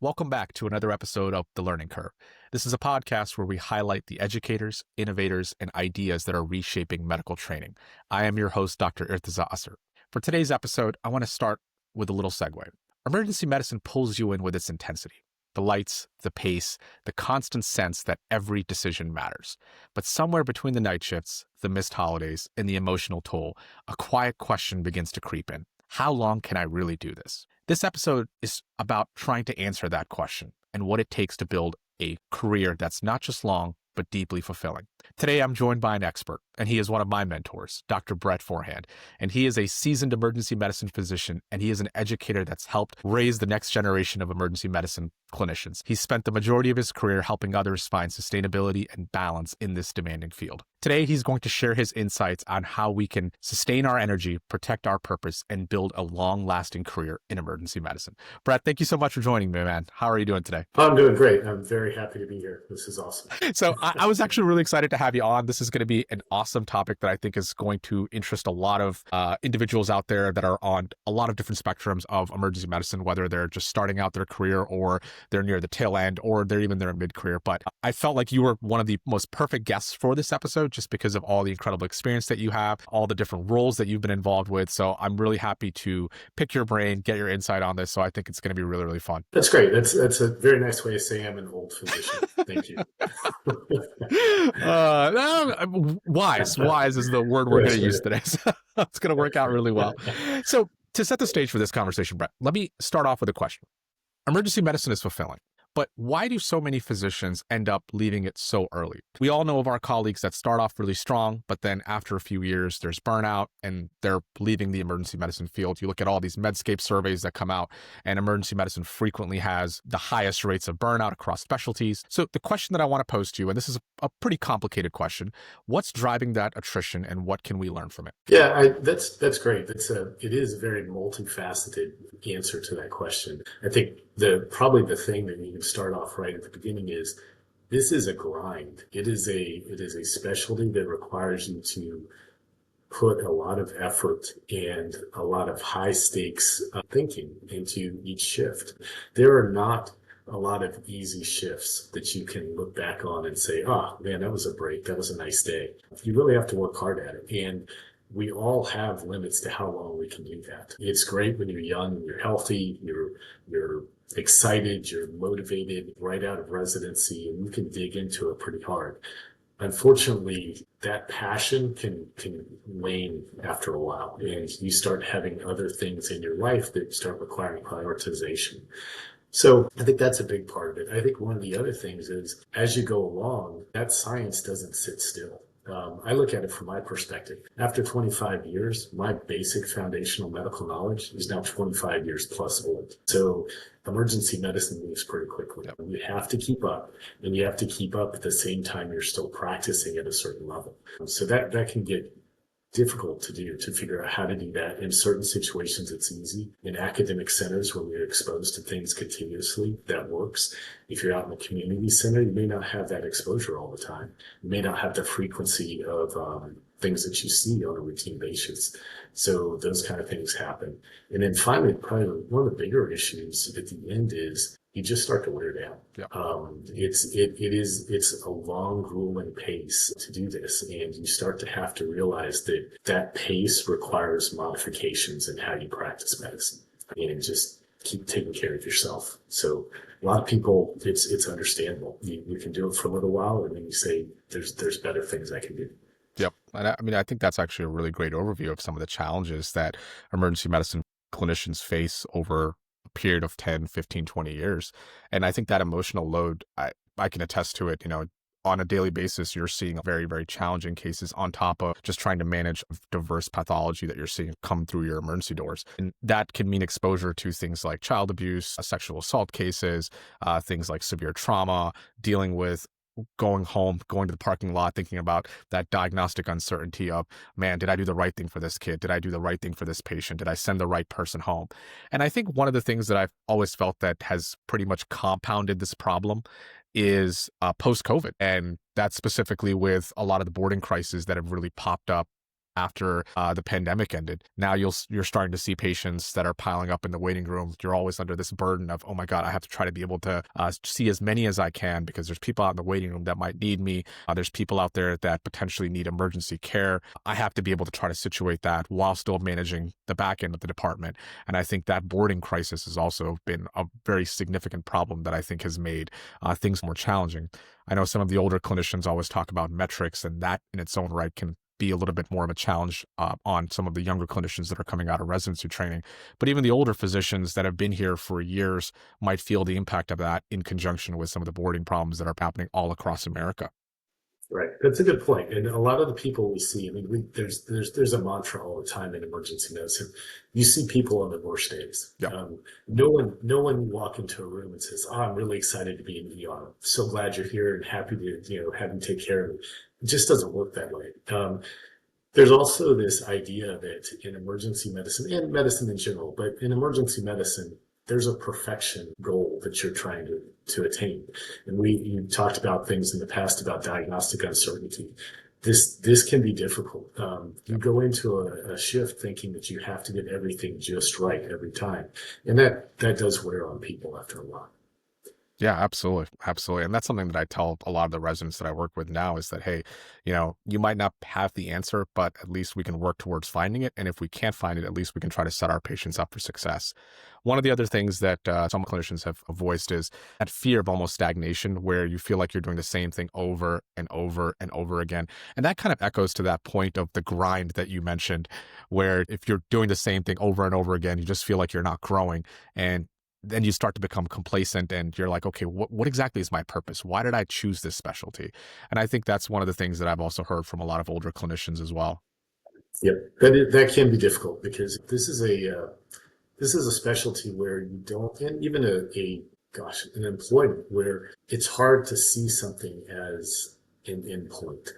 Welcome back to another episode of The Learning Curve. This is a podcast where we highlight the educators, innovators, and ideas that are reshaping medical training. I am your host, Dr. Irtaza Asar. For today's episode, I want to start with a little segue. Emergency medicine pulls you in with its intensity. The lights, the pace, the constant sense that every decision matters. But somewhere between the night shifts, the missed holidays, and the emotional toll, a quiet question begins to creep in. How long can I really do this? This episode is about trying to answer that question and what it takes to build a career that's not just long, but deeply fulfilling. Today, I'm joined by an expert, and he is one of my mentors, Dr. Forehand. And he is a seasoned emergency medicine physician, and he is an educator that's helped raise the next generation of emergency medicine clinicians. He's spent the majority of his career helping others find sustainability and balance in this demanding field. Today, he's going to share his insights on how we can sustain our energy, protect our purpose, and build a long-lasting career in emergency medicine. Brett, thank you so much for joining me, man. How are you doing today? I'm doing great. I'm very happy to be here. This is awesome. So I was actually really excited to have you on. This is going to be an awesome topic that I think is going to interest a lot of individuals out there that are on a lot of different spectrums of emergency medicine, whether they're just starting out their career or they're near the tail end or they're even their mid-career. But I felt like you were one of the most perfect guests for this episode just because of all the incredible experience that you have, all the different roles that you've been involved with. So I'm really happy to pick your brain, get your insight on this. So I think it's going to be really, really fun. That's great. That's a very nice way of saying I'm an old physician. Thank you. Wise is the word we're going to use today. So it's going to work out really well. So to set the stage for this conversation, Brett, let me start off with a question. Emergency medicine is fulfilling, but why do so many physicians end up leaving it so early? We all know of our colleagues that start off really strong, but then after a few years, there's burnout and they're leaving the emergency medicine field. You look at all these Medscape surveys that come out, and emergency medicine frequently has the highest rates of burnout across specialties. So the question that I want to pose to you, and this is a pretty complicated question, what's driving that attrition and what can we learn from it? Yeah, that's great. It is a very multifaceted answer to that question. I think probably the thing that you can start off right at the beginning is this is a grind. It is a specialty that requires you to put a lot of effort and a lot of high stakes thinking into each shift. There are not a lot of easy shifts that you can look back on and say, oh man, that was a break. That was a nice day. You really have to work hard at it. And we all have limits to how long we can do that. It's great when you're young, you're healthy, you're excited, you're motivated right out of residency, and you can dig into it pretty hard. Unfortunately, that passion can wane after a while, and you start having other things in your life that start requiring prioritization. So I think that's a big part of it. I think one of the other things is as you go along, that science doesn't sit still. I look at it from my perspective. After 25 years, my basic foundational medical knowledge is now 25 years plus old. So emergency medicine moves pretty quickly. You have to keep up, and you have to keep up at the same time you're still practicing at a certain level. So that can get difficult to do, to figure out how to do that. In certain situations, it's easy. In academic centers where we're exposed to things continuously, that works. If you're out in a community center, you may not have that exposure all the time. You may not have the frequency of things that you see on a routine basis. So those kind of things happen. And then finally, probably one of the bigger issues at the end is you just start to wear down. Yeah. It's a long, grueling pace to do this, and you start to have to realize that pace requires modifications in how you practice medicine, and just keep taking care of yourself. So a lot of people, it's understandable. You can do it for a little while, and then you say, there's better things I can do. Yep. And I think that's actually a really great overview of some of the challenges that emergency medicine clinicians face over a period of 10, 15, 20 years. And I think that emotional load, I can attest to it, on a daily basis, you're seeing very, very challenging cases on top of just trying to manage diverse pathology that you're seeing come through your emergency doors. And that can mean exposure to things like child abuse, sexual assault cases, things like severe trauma, dealing with going home, going to the parking lot, thinking about that diagnostic uncertainty of, man, did I do the right thing for this kid? Did I do the right thing for this patient? Did I send the right person home? And I think one of the things that I've always felt that has pretty much compounded this problem is post-COVID. And that's specifically with a lot of the boarding crises that have really popped up after the pandemic ended. Now you're starting to see patients that are piling up in the waiting room. You're always under this burden of, oh my God, I have to try to be able to see as many as I can because there's people out in the waiting room that might need me. There's people out there that potentially need emergency care. I have to be able to try to situate that while still managing the back end of the department. And I think that boarding crisis has also been a very significant problem that I think has made things more challenging. I know some of the older clinicians always talk about metrics, and that in its own right can be a little bit more of a challenge on some of the younger clinicians that are coming out of residency training. But even the older physicians that have been here for years might feel the impact of that in conjunction with some of the boarding problems that are happening all across America. Right. That's a good point. And a lot of the people we see, I mean, there's a mantra all the time in emergency medicine. You see people on the worst days. Yeah. No one walk into a room and says, "Oh, I'm really excited to be in the ER. So glad you're here and happy to, have you take care of me." It just doesn't work that way. There's also this idea that in emergency medicine and medicine in general, but in emergency medicine, there's a perfection goal that you're trying to attain. And you talked about things in the past about diagnostic uncertainty. This can be difficult. You go into a shift thinking that you have to get everything just right every time, and that does wear on people after a while. Yeah, absolutely. Absolutely. And that's something that I tell a lot of the residents that I work with now is that, hey, you might not have the answer, but at least we can work towards finding it. And if we can't find it, at least we can try to set our patients up for success. One of the other things that some clinicians have voiced is that fear of almost stagnation, where you feel like you're doing the same thing over and over and over again. And that kind of echoes to that point of the grind that you mentioned, where if you're doing the same thing over and over again, you just feel like you're not growing. And then you start to become complacent and you're like, okay, what exactly is my purpose? Why did I choose this specialty? And I think that's one of the things that I've also heard from a lot of older clinicians as well. Yep, that can be difficult because this is a specialty where you don't, and even an employment where it's hard to see something as an endpoint.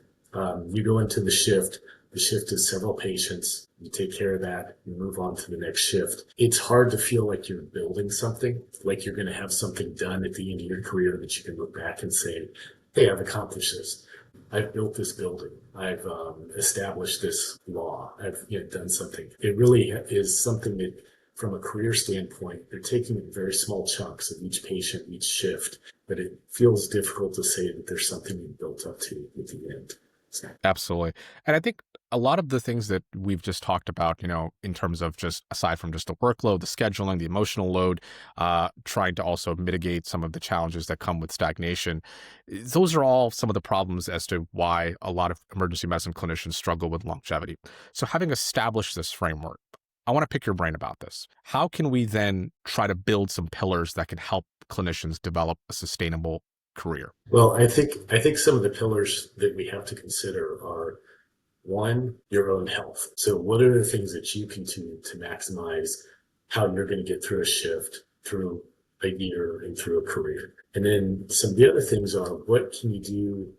You go into the shift is several patients, you take care of that, you move on to the next shift. It's hard to feel like you're building something, like you're going to have something done at the end of your career that you can look back and say, hey, I've accomplished this. I've built this building. I've established this law. I've done something. It really is something that, from a career standpoint, they're taking in very small chunks of each patient, each shift, but it feels difficult to say that there's something you built up to at the end. So, Absolutely. And I think a lot of the things that we've just talked about, in terms of just aside from just the workload, the scheduling, the emotional load, trying to also mitigate some of the challenges that come with stagnation, those are all some of the problems as to why a lot of emergency medicine clinicians struggle with longevity. So having established this framework, I want to pick your brain about this. How can we then try to build some pillars that can help clinicians develop a sustainable career? well, I think some of the pillars that we have to consider are one, your own health. So what are the things that you can do to maximize how you're going to get through a shift, through a year, and through a career? And then some of the other things are what can you do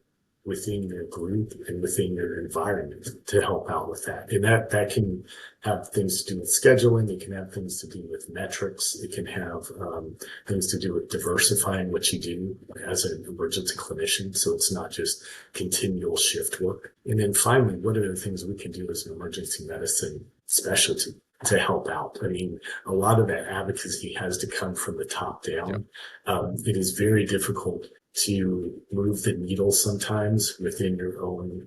within your group and within your environment to help out with that? And that can have things to do with scheduling. It can have things to do with metrics. It can have things to do with diversifying what you do as an emergency clinician. So it's not just continual shift work. And then finally, what are the things we can do as an emergency medicine specialty to help out? I mean, a lot of that advocacy has to come from the top down. It is very difficult to move the needle sometimes within your own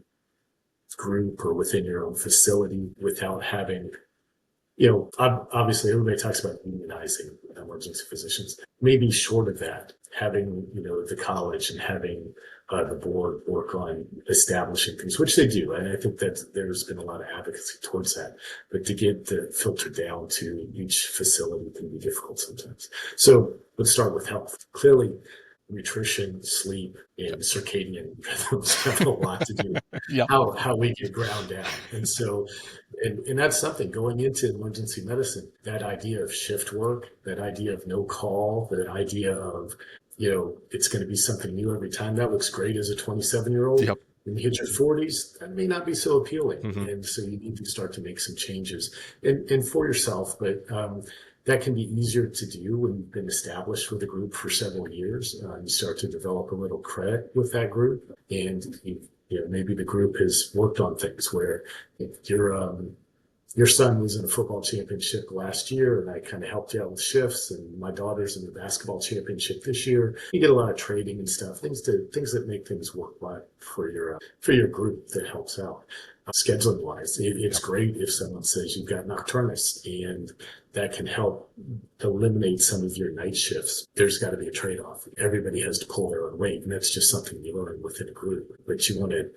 group or within your own facility without having, obviously everybody talks about unionizing emergency physicians. Maybe short of that, having, the college and having the board work on establishing things, which they do. And I think that there's been a lot of advocacy towards that. But to get the filter down to each facility can be difficult sometimes. So let's start with health. Clearly, nutrition, sleep, and circadian rhythms have a lot to do Yeah. how we get ground down. And so, and that's something going into emergency medicine, that idea of shift work, that idea of no call, that idea of, it's going to be something new every time. That looks great as a 27-year-old. Yep. When you hit your 40s, that may not be so appealing. Hmm. And so you need to start to make some changes and for yourself. But that can be easier to do when you've been established with a group for several years. You start to develop a little credit with that group, and you've Maybe the group has worked on things where your son was in a football championship last year, and I kind of helped you out with shifts, and my daughter's in the basketball championship this year. You get a lot of trading and stuff, things that make things work right for your group that helps out. Scheduling wise, it's Yep. great if someone says you've got nocturnists, and that can help eliminate some of your night shifts. There's got to be a trade off. Everybody has to pull their own weight, and that's just something you learn within a group. But you want to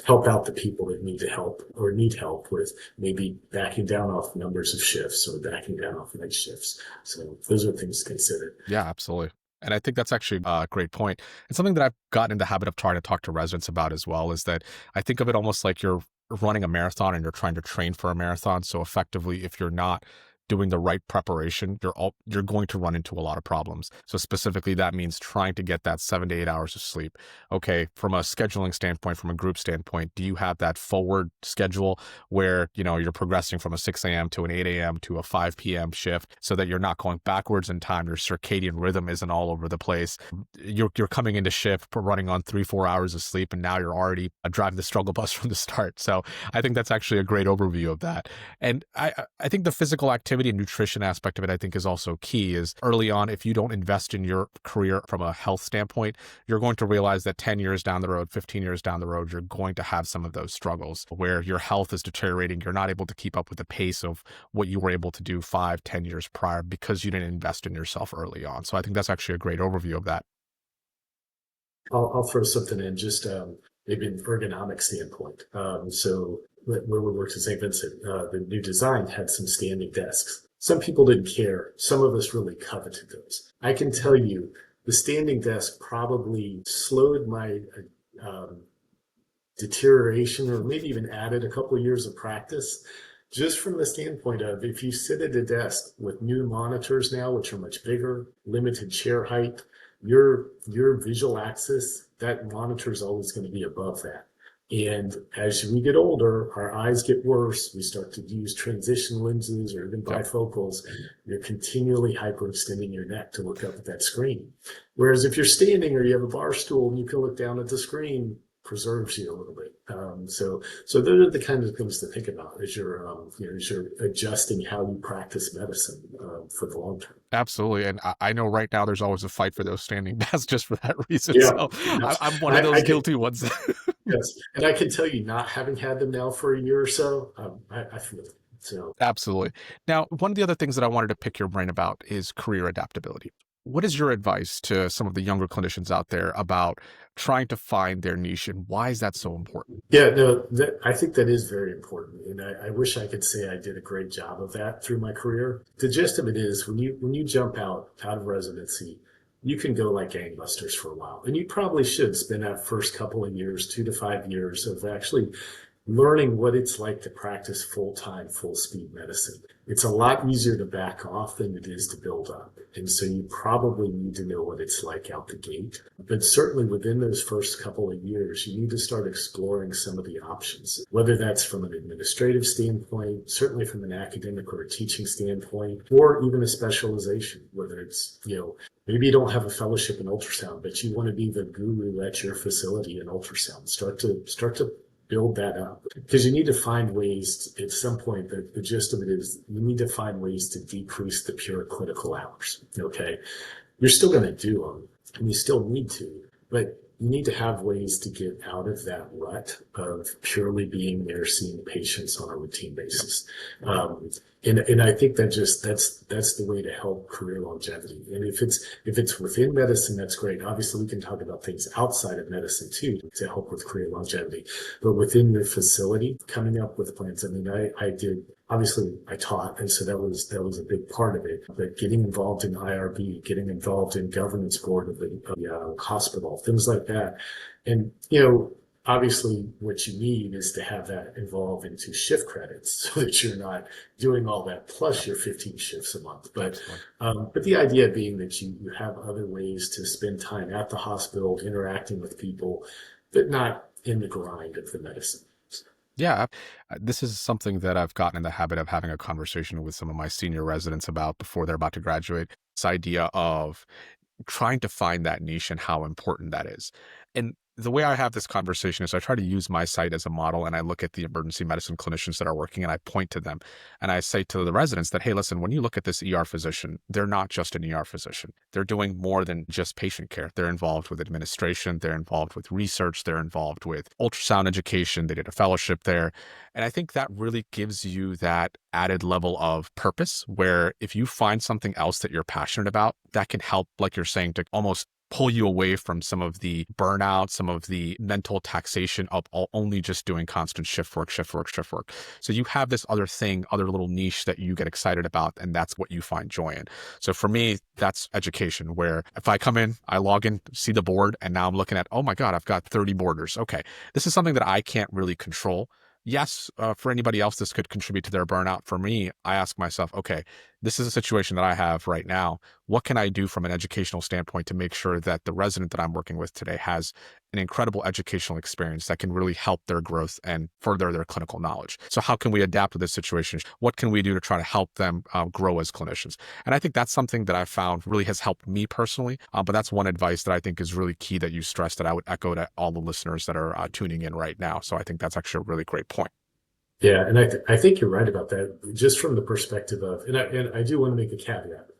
help out the people that need to help or need help with maybe backing down off numbers of shifts or backing down off night shifts. So those are things to consider. Yeah, absolutely. And I think that's actually a great point. And something that I've gotten in the habit of trying to talk to residents about as well is that I think of it almost like you're running a marathon and you're trying to train for a marathon. So effectively, if you're not doing the right preparation, you're going to run into a lot of problems. So specifically, that means trying to get that 7 to 8 hours of sleep. Okay, from a scheduling standpoint, from a group standpoint, do you have that forward schedule where you're progressing from a 6 a.m. to an 8 a.m. to a 5 p.m. shift so that you're not going backwards in time? Your circadian rhythm isn't all over the place. You're coming into shift running on 3-4 hours of sleep, and now you're already driving the struggle bus from the start. So I think that's actually a great overview of that. And I think the physical activity and nutrition aspect of it, I think, is also key. Is early on, if you don't invest in your career from a health standpoint, you're going to realize that 10 years down the road, 15 years down the road, you're going to have some of those struggles where your health is deteriorating. You're not able to keep up with the pace of what you were able to do 5, 10 years prior because you didn't invest in yourself early on. So I think that's actually a great overview of that. I'll throw something in just maybe an ergonomic standpoint. So where we worked at St. Vincent, the new design had some standing desks. Some people didn't care. Some of us really coveted those. I can tell you the standing desk probably slowed my um, deterioration or maybe even added a couple of years of practice just from the standpoint of if you sit at a desk with new monitors now, which are much bigger, limited chair height, your visual axis, that monitor is always going to be above that. And as we get older, our eyes get worse. We start to use transition lenses or even Yep. bifocals. You're continually hyperextending your neck to look up at that screen. Whereas if you're standing or you have a bar stool and you can look down at the screen, preserves you a little bit. So those are the kinds of things to think about as you're adjusting how you practice medicine for the long term. Absolutely. And I know right now there's always a fight for those standing desks just for that reason. Yeah, So I'm one of I those can guilty ones. yes, and I can tell you, not having had them now for a year or so, I feel it. So Absolutely. Now, one of the other things that I wanted to pick your brain about is career adaptability. What is your advice to some of the younger clinicians out there about trying to find their niche, and why is that so important? yeah, no, I think that is very important, and I wish I could say I did a great job of that through my career. The gist of it is when you jump out of residency, you can go like gangbusters for a while, and you probably should spend that first couple of years, 2 to 5 years of actually learning what it's like to practice full time, full speed medicine. It's a lot easier to back off than it is to build up. And so you probably need to know what it's like out the gate. But certainly within those first couple of years, you need to start exploring some of the options, whether that's from an administrative standpoint, certainly from an academic or a teaching standpoint, or even a specialization, whether it's, maybe you don't have a fellowship in ultrasound, but you want to be the guru at your facility in ultrasound. Start to build that up because you need to find ways at some point. The gist of it is you need to find ways to decrease the pure clinical hours. Okay, you're still going to do them and you still need to, but you need to have ways to get out of that rut of purely being there seeing patients on a routine basis. And I think that's the way to help career longevity. And if it's within medicine, that's great. Obviously, we can talk about things outside of medicine too to help with career longevity. But within your facility, coming up with plans. I mean, I did obviously I taught, and so that was a big part of it. But getting involved in IRB, getting involved in governance board of the hospital, things like that, and obviously what you need is to have that evolve into shift credits so that you're not doing all that plus Yep. your 15 shifts a month. But Absolutely. but the idea being that you have other ways to spend time at the hospital interacting with people, but not in the grind of the medicine. Yeah, this is something that I've gotten in the habit of having a conversation with some of my senior residents about before they're about to graduate. This idea of trying to find that niche and how important that is. And the way I have this conversation is I try to use my site as a model, and I look at the emergency medicine clinicians that are working and I point to them and I say to the residents that, hey, listen, when you look at this ER physician, they're not just an ER physician. They're doing more than just patient care. They're involved with administration, they're involved with research, they're involved with ultrasound education. They did a fellowship there. And I think that really gives you that added level of purpose where if you find something else that you're passionate about, that can help, like you're saying, to almost pull you away from some of the burnout, some of the mental taxation of only just doing constant shift work, shift work, shift work. So you have this other thing, other little niche that you get excited about, and that's what you find joy in. So for me, that's education, where if I come in, I log in, see the board, and now I'm looking at, oh my God, I've got 30 boarders. Okay, this is something that I can't really control. Yes, for anybody else, this could contribute to their burnout. For me, I ask myself, okay, this is a situation that I have right now. What can I do from an educational standpoint to make sure that the resident that I'm working with today has an incredible educational experience that can really help their growth and further their clinical knowledge? So how can we adapt to this situation? What can we do to try to help them grow as clinicians? And I think that's something that I found really has helped me personally. But that's one advice that I think is really key that you stressed that I would echo to all the listeners that are tuning in right now. So I think that's actually a really great point. Yeah, and I think you're right about that, just from the perspective of, and I do want to make a caveat.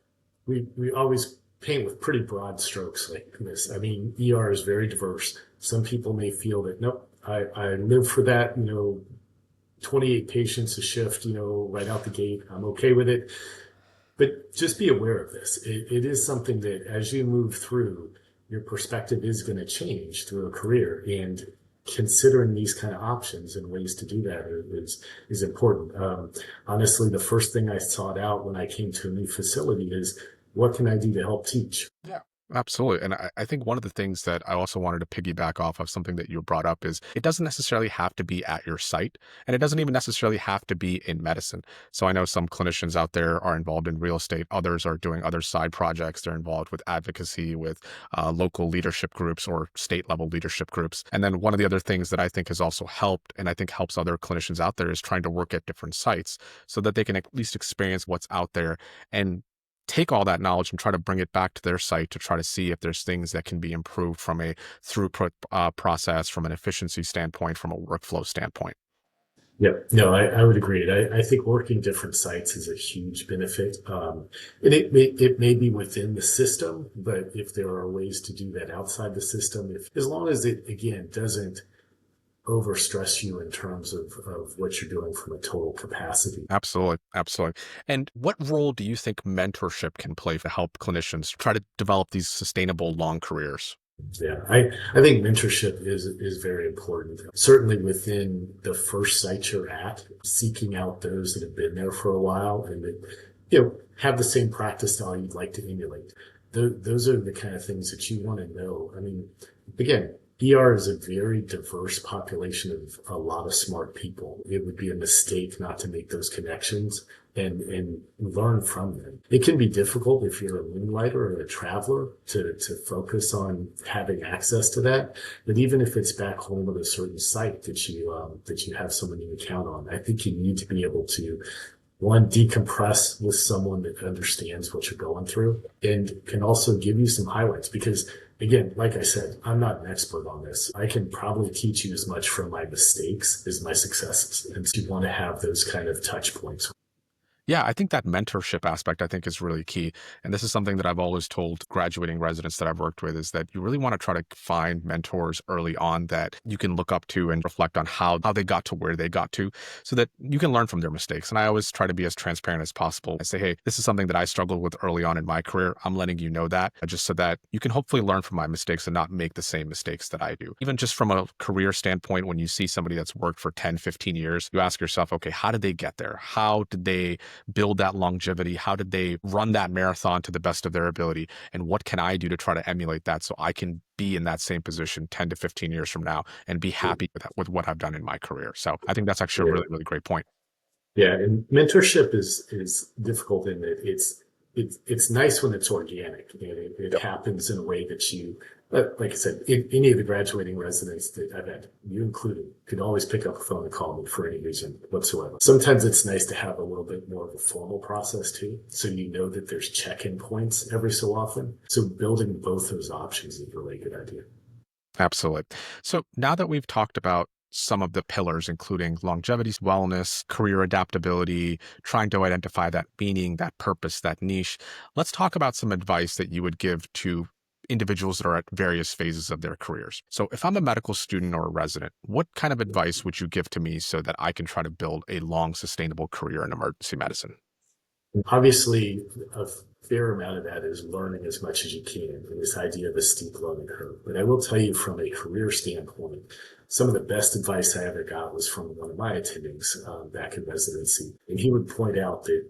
We always paint with pretty broad strokes like this. I mean, ER is very diverse. Some people may feel that, nope, I live for that, 28 patients a shift, right out the gate. I'm okay with it. But just be aware of this. It is something that as you move through, your perspective is going to change through a career. And considering these kind of options and ways to do that is important. Honestly, the first thing I sought out when I came to a new facility is what can I do to help teach? Yeah. Absolutely. And I think one of the things that I also wanted to piggyback off of something that you brought up is it doesn't necessarily have to be at your site, and it doesn't even necessarily have to be in medicine. So I know some clinicians out there are involved in real estate. Others are doing other side projects. They're involved with advocacy, with local leadership groups or state level leadership groups. And then one of the other things that I think has also helped and I think helps other clinicians out there is trying to work at different sites so that they can at least experience what's out there and take all that knowledge and try to bring it back to their site to try to see if there's things that can be improved from a throughput process, from an efficiency standpoint, from a workflow standpoint. Yeah, no, I would agree. I think working different sites is a huge benefit. And it may be within the system, but if there are ways to do that outside the system, if as long as it again doesn't overstress you in terms of what you're doing from a total capacity. Absolutely. Absolutely. And what role do you think mentorship can play to help clinicians try to develop these sustainable long careers? Yeah, I think mentorship is very important. Certainly within the first site you're at, seeking out those that have been there for a while and that have the same practice style you'd like to emulate. Those are the kind of things that you want to know. I mean, again, ER is a very diverse population of a lot of smart people. It would be a mistake not to make those connections and learn from them. It can be difficult if you're a moonlighter or a traveler to focus on having access to that. But even if it's back home at a certain site that you have someone you can count on, I think you need to be able to one, decompress with someone that understands what you're going through and can also give you some highlights because again, like I said, I'm not an expert on this. I can probably teach you as much from my mistakes as my successes. And so you want to have those kind of touch points. Yeah, I think that mentorship aspect I think is really key. And this is something that I've always told graduating residents that I've worked with is that you really want to try to find mentors early on that you can look up to and reflect on how they got to where they got to so that you can learn from their mistakes. And I always try to be as transparent as possible. I say, hey, this is something that I struggled with early on in my career. I'm letting you know that just so that you can hopefully learn from my mistakes and not make the same mistakes that I do. Even just from a career standpoint, when you see somebody that's worked for 10, 15 years, you ask yourself, okay, how did they get there? How did they build that longevity? How did they run that marathon to the best of their ability? And what can I do to try to emulate that so I can be in that same position 10 to 15 years from now and be happy with what I've done in my career? So I think that's actually a Yeah. really, really great point. Yeah, and mentorship is difficult in that it's nice when it's organic and it Yep. happens in a way that you, like I said, any of the graduating residents that I've had, you included, could always pick up the phone and call me for any reason whatsoever. Sometimes it's nice to have a little bit more of a formal process too, so you know that there's check-in points every so often. So building both those options is really a good idea. Absolutely. So now that we've talked about some of the pillars, including longevity, wellness, career adaptability, trying to identify that meaning, that purpose, that niche, let's talk about some advice that you would give to individuals that are at various phases of their careers. So if I'm a medical student or a resident, what kind of advice would you give to me so that I can try to build a long, sustainable career in emergency medicine? Obviously, a fair amount of that is learning as much as you can, and this idea of a steep learning curve. But I will tell you from a career standpoint, some of the best advice I ever got was from one of my attendings back in residency. And he would point out that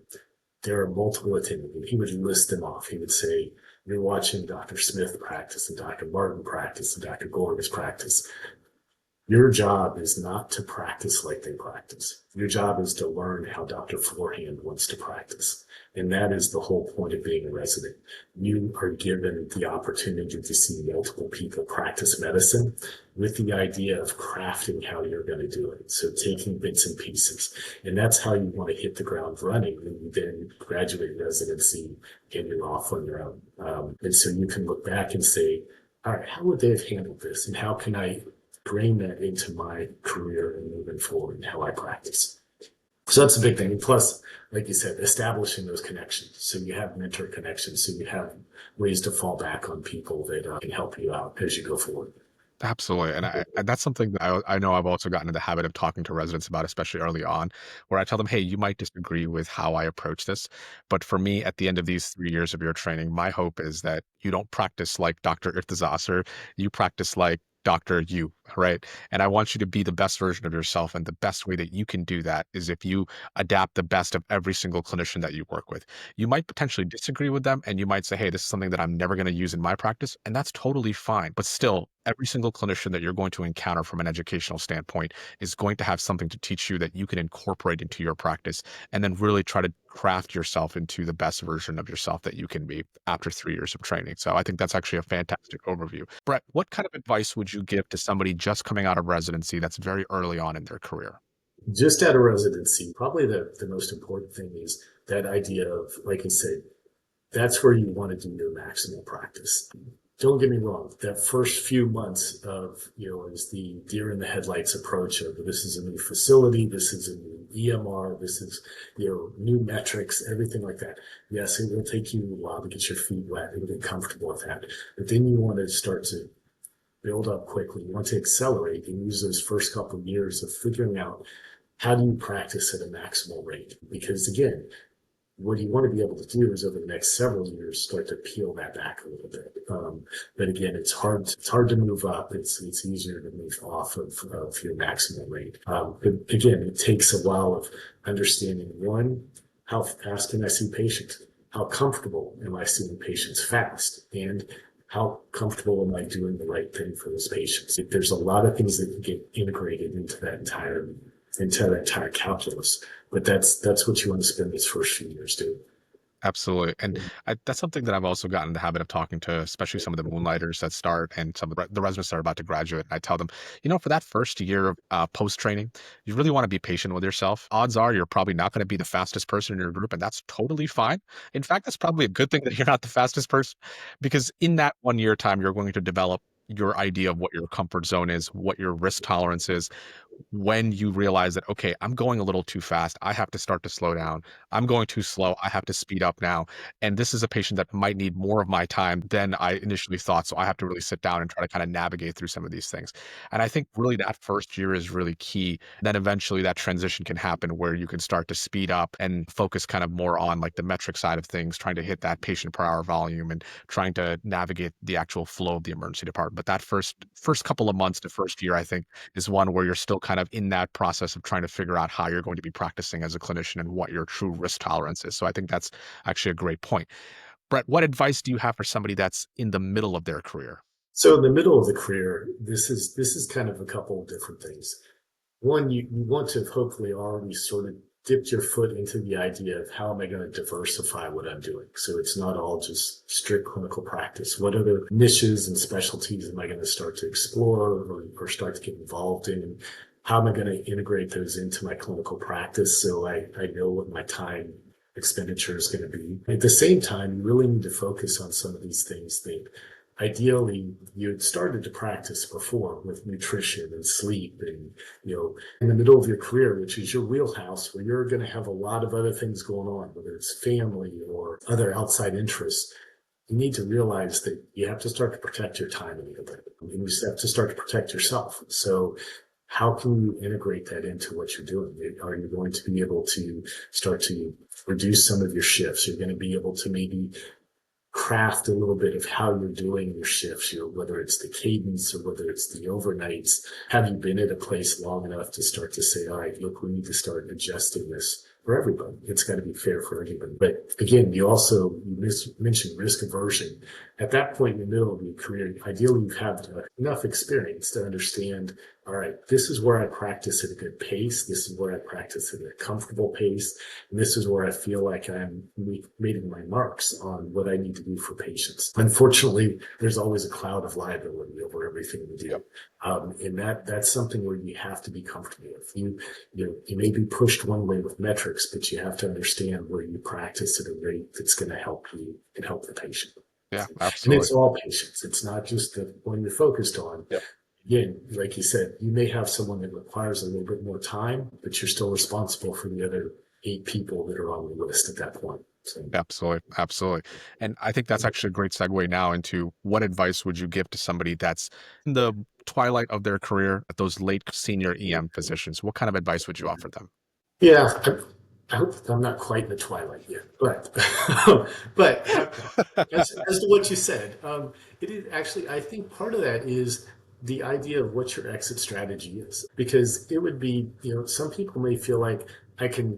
there are multiple attendings, and he would list them off. He would say, you're watching Dr. Smith practice and Dr. Martin practice and Dr. Gorgas practice. Your job is not to practice like they practice. Your job is to learn how Dr. Forehand wants to practice. And that is the whole point of being a resident. You are given the opportunity to see multiple people practice medicine with the idea of crafting how you're going to do it. So taking bits and pieces. And that's how you want to hit the ground running when you then graduate residency and you're off on your own. And so you can look back and say, all right, how would they have handled this? And how can I bring that into my career and moving forward and how I practice? So that's a big thing. And plus, like you said, establishing those connections. So you have mentor connections. So you have ways to fall back on people that can help you out as you go forward. Absolutely, and that's something that I know I've also gotten in the habit of talking to residents about, especially early on, where I tell them, "Hey, you might disagree with how I approach this, but for me, at the end of these 3 years of your training, my hope is that you don't practice like Dr. Irtaza Asar, you practice like Doctor You, right? And I want you to be the best version of yourself, and the best way that you can do that is if you adapt the best of every single clinician that you work with. You might potentially disagree with them, and you might say, "Hey, this is something that I'm never gonna use in my practice," and that's totally fine, but still, every single clinician that you're going to encounter from an educational standpoint is going to have something to teach you that you can incorporate into your practice and then really try to craft yourself into the best version of yourself that you can be after 3 years of training. So I think that's actually a fantastic overview. Brett, what kind of advice would you give to somebody just coming out of residency that's very early on in their career? Just out of residency, probably the most important thing is that idea of, like I said, that's where you want to do your maximal practice. Don't get me wrong. That first few months of, is the deer in the headlights approach of this is a new facility, this is a new EMR, this is, new metrics, everything like that. Yes, it will take you a while to get your feet wet and get comfortable with that. But then you want to start to build up quickly. You want to accelerate and use those first couple of years of figuring out how do you practice at a maximal rate? Because again, what you want to be able to do is over the next several years start to peel that back a little bit. But again, it's hard. It's hard to move up. It's easier to move off of your maximal rate. But again, it takes a while of understanding one, how fast can I see patients? How comfortable am I seeing patients fast? And how comfortable am I doing the right thing for those patients? There's a lot of things that get integrated into that entire calculus. But that's what you want to spend these first few years doing. Absolutely. And that's something that I've also gotten in the habit of talking to, especially some of the moonlighters that start and some of the residents that are about to graduate. And I tell them, for that first year of post training, you really want to be patient with yourself. Odds are you're probably not going to be the fastest person in your group, and that's totally fine. In fact, that's probably a good thing that you're not the fastest person because in that 1 year time, you're going to develop your idea of what your comfort zone is, what your risk tolerance is, when you realize that, okay, I'm going a little too fast. I have to start to slow down. I'm going too slow. I have to speed up now. And this is a patient that might need more of my time than I initially thought. So I have to really sit down and try to kind of navigate through some of these things. And I think really that first year is really key. Then eventually that transition can happen where you can start to speed up and focus kind of more on like the metric side of things, trying to hit that patient per hour volume and trying to navigate the actual flow of the emergency department. But that first couple of months to first year, I think is one where you're still kind of in that process of trying to figure out how you're going to be practicing as a clinician and what your true risk tolerance is. So I think that's actually a great point. Brett, what advice do you have for somebody that's in the middle of their career? So in the middle of the career, this is kind of a couple of different things. One, you want to have hopefully already sort of dipped your foot into the idea of how am I going to diversify what I'm doing? So it's not all just strict clinical practice. What other niches and specialties am I going to start to explore or start to get involved in? And how am I going to integrate those into my clinical practice so I know what my time expenditure is going to be? At the same time, you really need to focus on some of these things that ideally you had started to practice before with nutrition and sleep and, in the middle of your career, which is your wheelhouse where you're going to have a lot of other things going on, whether it's family or other outside interests. You need to realize that you have to start to protect your time a little bit. And you have to start to protect yourself. So how can you integrate that into what you're doing? Are you going to be able to start to reduce some of your shifts? You're going to be able to maybe craft a little bit of how you're doing your shifts, whether it's the cadence or whether it's the overnights. Have you been at a place long enough to start to say, all right, look, we need to start adjusting this for everybody. It's got to be fair for everybody. But again, you mentioned risk aversion. At that point in the middle of your career, ideally you have enough experience to understand, all right, this is where I practice at a good pace. This is where I practice at a comfortable pace. And this is where I feel like I'm meeting my marks on what I need to do for patients. Unfortunately, there's always a cloud of liability over everything we do. Yep. And that's something where you have to be comfortable with. You may be pushed one way with metrics, but you have to understand where you practice at a rate that's going to help you and help the patient. Yeah, And absolutely. it's all patients. It's not just the one you're focused on. Yep. Again, like you said, you may have someone that requires a little bit more time, but you're still responsible for the other 8 people that are on the list at that point. So, Absolutely. Absolutely. And I think that's actually a great segue now into what advice would you give to somebody that's in the twilight of their career at those late senior EM positions? What kind of advice would you offer them? yeah, I hope I'm not quite in the twilight yet, but but as to what you said, it is actually, I think part of that is the idea of what your exit strategy is, because it would be, some people may feel like I can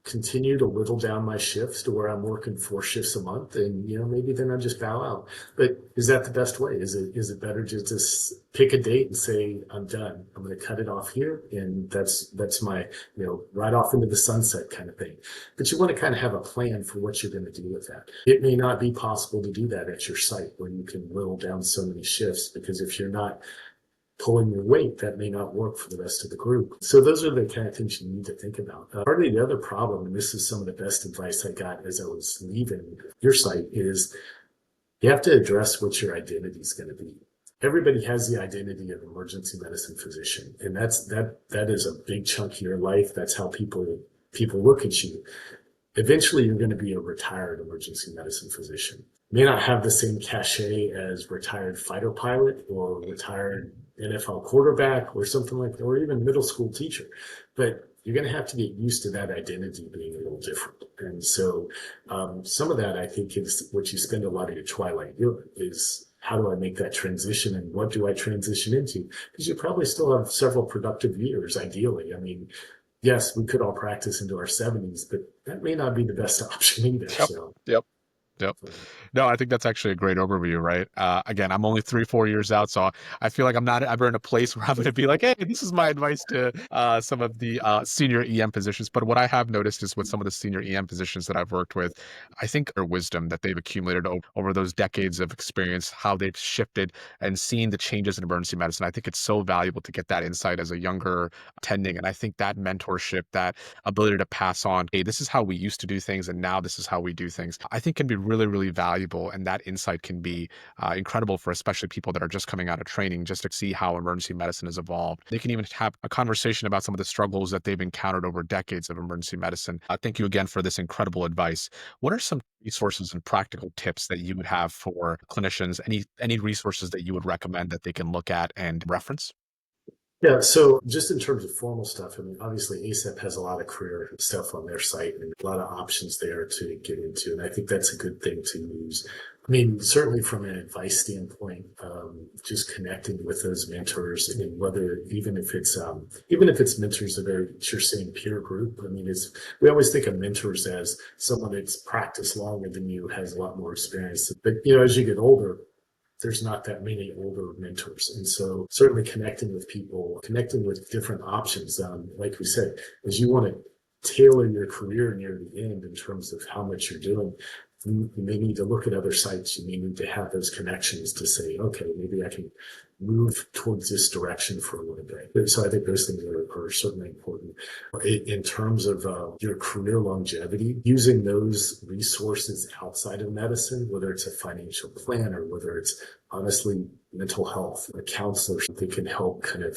continue to whittle down my shifts to where I'm working 4 shifts a month, and maybe then I just bow out. But is that the best way? Is it better to just pick a date and say I'm done? I'm going to cut it off here, and that's my right off into the sunset kind of thing. But you want to kind of have a plan for what you're going to do with that. It may not be possible to do that at your site where you can whittle down so many shifts, because if you're not pulling your weight, that may not work for the rest of the group. So those are the kind of things you need to think about. Part of the other problem, and this is some of the best advice I got as I was leaving your site, is you have to address what your identity is going to be. Everybody has the identity of emergency medicine physician, and that is a big chunk of your life. That's how people look at you. Eventually you're going to be a retired emergency medicine physician. May not have the same cachet as retired fighter pilot or retired NFL quarterback or something like that, or even middle school teacher. But you're going to have to get used to that identity being a little different. And so some of that, I think, is what you spend a lot of your twilight doing, is how do I make that transition and what do I transition into? Because you probably still have several productive years, ideally. I mean, yes, we could all practice into our 70s, but that may not be the best option either. Yep. So, Yep. Yep. so, No, I think that's actually a great overview, right? Again, I'm only 3, 4 years out, so I feel like I'm not ever in a place where I'm going to be like, hey, this is my advice to some of the senior EM positions. But what I have noticed is with some of the senior EM positions that I've worked with, I think their wisdom that they've accumulated over those decades of experience, how they've shifted and seen the changes in emergency medicine. I think it's so valuable to get that insight as a younger attending. And I think that mentorship, that ability to pass on, hey, this is how we used to do things, and now this is how we do things, I think can be really, really valuable. And that insight can be incredible for especially people that are just coming out of training, just to see how emergency medicine has evolved. They can even have a conversation about some of the struggles that they've encountered over decades of emergency medicine. Thank you again for this incredible advice. What are some resources and practical tips that you would have for clinicians? Any resources that you would recommend that they can look at and reference? yeah, so just in terms of formal stuff, I mean, obviously ASAP has a lot of career stuff on their site and a lot of options there to get into. And I think that's a good thing to use. I mean, certainly from an advice standpoint, just connecting with those mentors, and whether even if it's mentors that are your same peer group. I mean, we always think of mentors as someone that's practiced longer than you, has a lot more experience. But as you get older, there's not that many older mentors. And so certainly connecting with people, connecting with different options, like we said, as you want to tailor your career near the end in terms of how much you're doing, You may need to look at other sites. You may need to have those connections to say, okay, maybe I can move towards this direction for a little bit. So I think those things are certainly important. In terms of your career longevity, using those resources outside of medicine, whether it's a financial planner, whether it's honestly mental health, a counselor that can help kind of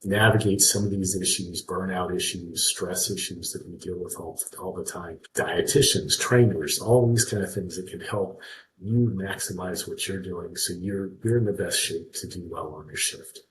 navigate some of these issues, burnout issues, stress issues that we deal with all the time. Dietitians, trainers, all these kind of things that can help you maximize what you're doing so you're in the best shape to do well on your shift.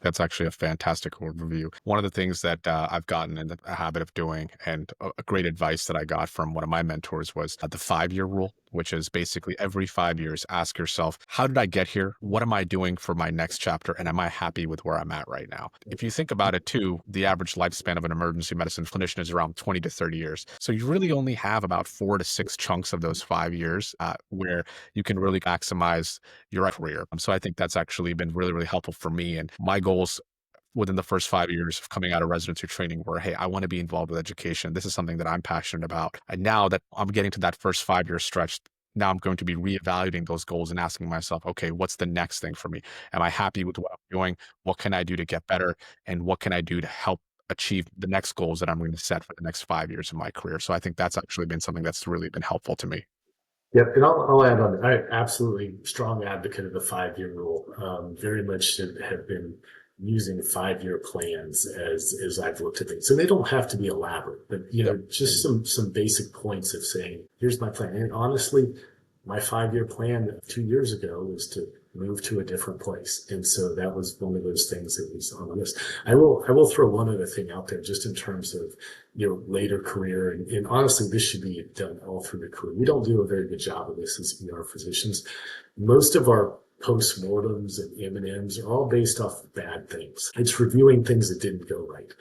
That's actually a fantastic overview. One of the things that I've gotten in the habit of doing, and a great advice that I got from one of my mentors was the 5 year rule, which is basically every 5 years, ask yourself, how did I get here? What am I doing for my next chapter? And am I happy with where I'm at right now? If you think about it too, the average lifespan of an emergency medicine clinician is around 20 to 30 years. So you really only have about 4 to 6 chunks of those 5 years where you can really maximize your career. So I think that's actually been really, really helpful for me. And my goals within the first 5 years of coming out of residency training were, hey, I want to be involved with education. This is something that I'm passionate about. And now that I'm getting to that first 5 year stretch, now I'm going to be reevaluating those goals and asking myself, okay, what's the next thing for me? Am I happy with what I'm doing? What can I do to get better? And what can I do to help achieve the next goals that I'm going to set for the next 5 years of my career? So I think that's actually been something that's really been helpful to me. Yep, and I'll add on. I absolutely strong advocate of the 5 year rule. Very much have been using 5 year plans as I've looked at things, and they don't have to be elaborate, but Yep. just some basic points of saying, here's my plan. And honestly, my 5 year plan 2 years ago was to move to a different place, and so that was one of those things that was on the list. I will throw one other thing out there, just in terms of later career, and honestly, this should be done all through the career. We don't do a very good job of this as ER physicians. Most of our postmortems and M&Ms are all based off of bad things. It's reviewing things that didn't go right.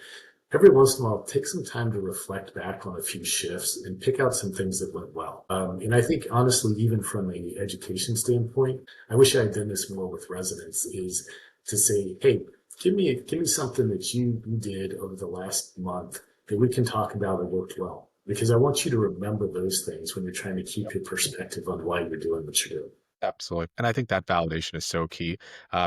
Every once in a while, take some time to reflect back on a few shifts and pick out some things that went well. And I think, honestly, even from an education standpoint, I wish I had done this more with residents, is to say, hey, give me something that you did over the last month that we can talk about that worked well. Because I want you to remember those things when you're trying to keep your perspective on why you're doing what you're doing. Absolutely. And I think that validation is so key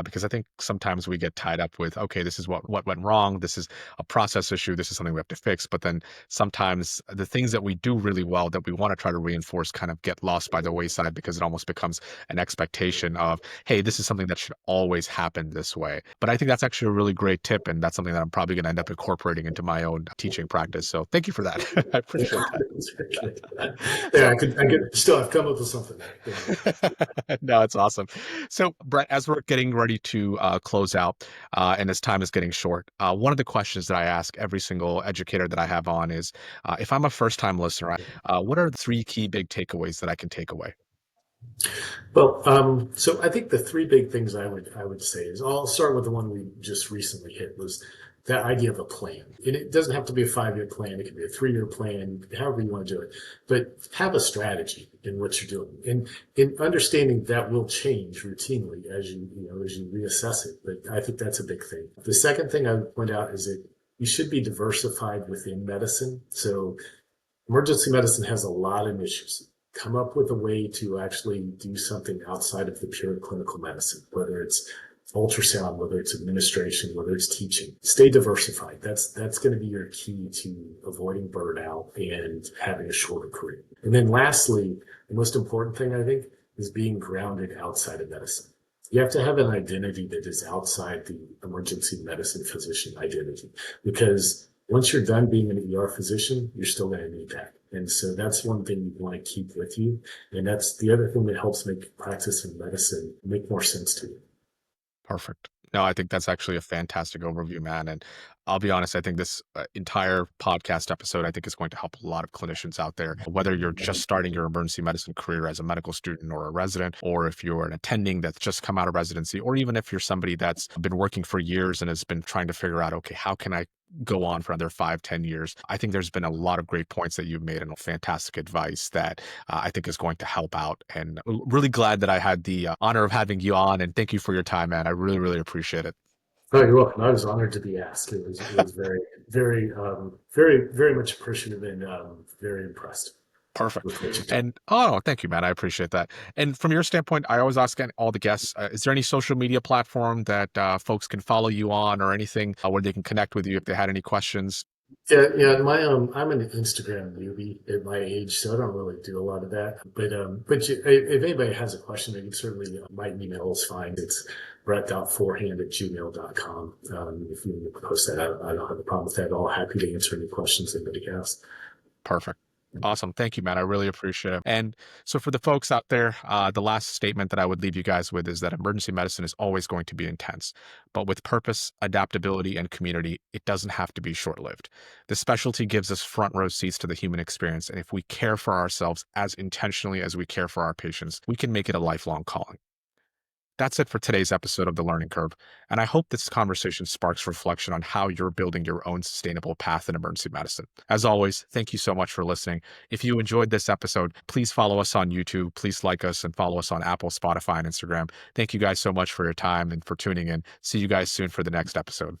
because I think sometimes we get tied up with, okay, this is what went wrong. This is a process issue. This is something we have to fix. But then sometimes the things that we do really well that we want to try to reinforce kind of get lost by the wayside because it almost becomes an expectation of, hey, this is something that should always happen this way. But I think that's actually a really great tip. And that's something that I'm probably going to end up incorporating into my own teaching practice. So thank you for that. I appreciate that. Yeah, So I could still have come up with something there. no, it's awesome. So, Brett, as we're getting ready to close out, and as time is getting short, one of the questions that I ask every single educator that I have on is, if I'm a first-time listener, what are the 3 key big takeaways that I can take away? Well, so I think the three big things I would say is, I'll start with the one we just recently hit, was that idea of a plan. And it doesn't have to be a 5 year plan; it can be a 3 year plan, however you want to do it. But have a strategy in what you're doing, and in understanding that will change routinely as you reassess it. But I think that's a big thing. The second thing I would point out is that you should be diversified within medicine. So emergency medicine has a lot of issues. Come up with a way to actually do something outside of the pure clinical medicine, whether it's ultrasound, whether it's administration, whether it's teaching. Stay diversified. That's going to be your key to avoiding burnout and having a shorter career. And then lastly, the most important thing, I think, is being grounded outside of medicine. You have to have an identity that is outside the emergency medicine physician identity, because once you're done being an ER physician, you're still going to need that. And so that's one thing you want to keep with you. And that's the other thing that helps make practicing medicine make more sense to you. Perfect. No, I think that's actually a fantastic overview, man. And I'll be honest, I think this entire podcast episode, I think is going to help a lot of clinicians out there, whether you're just starting your emergency medicine career as a medical student or a resident, or if you're an attending that's just come out of residency, or even if you're somebody that's been working for years and has been trying to figure out, okay, how can I go on for another 5, 10 years? I think there's been a lot of great points that you've made and fantastic advice that I think is going to help out. And really glad that I had the honor of having you on. And thank you for your time, man. I really, really appreciate it. Oh, you're welcome. I was honored to be asked. It was very, very, very, very much appreciative and very impressed. Perfect. with what you do. And oh, thank you, man. I appreciate that. And from your standpoint, I always ask all the guests: is there any social media platform that folks can follow you on, or anything where they can connect with you if they had any questions? Yeah, yeah. I'm an Instagram newbie at my age, so I don't really do a lot of that. If anybody has a question, they can certainly my email is fine. It's brett.forehand@gmail.com. If you want to post that, I don't have a problem with that at all. Happy to answer any questions anybody has. Perfect. Awesome. Thank you, man. I really appreciate it. And so, for the folks out there, the last statement that I would leave you guys with is that emergency medicine is always going to be intense, but with purpose, adaptability, and community, it doesn't have to be short lived. The specialty gives us front row seats to the human experience. And if we care for ourselves as intentionally as we care for our patients, we can make it a lifelong calling. That's it for today's episode of The Learning Curve, and I hope this conversation sparks reflection on how you're building your own sustainable path in emergency medicine. As always, thank you so much for listening. If you enjoyed this episode, please follow us on YouTube. Please like us and follow us on Apple, Spotify, and Instagram. Thank you guys so much for your time and for tuning in. See you guys soon for the next episode.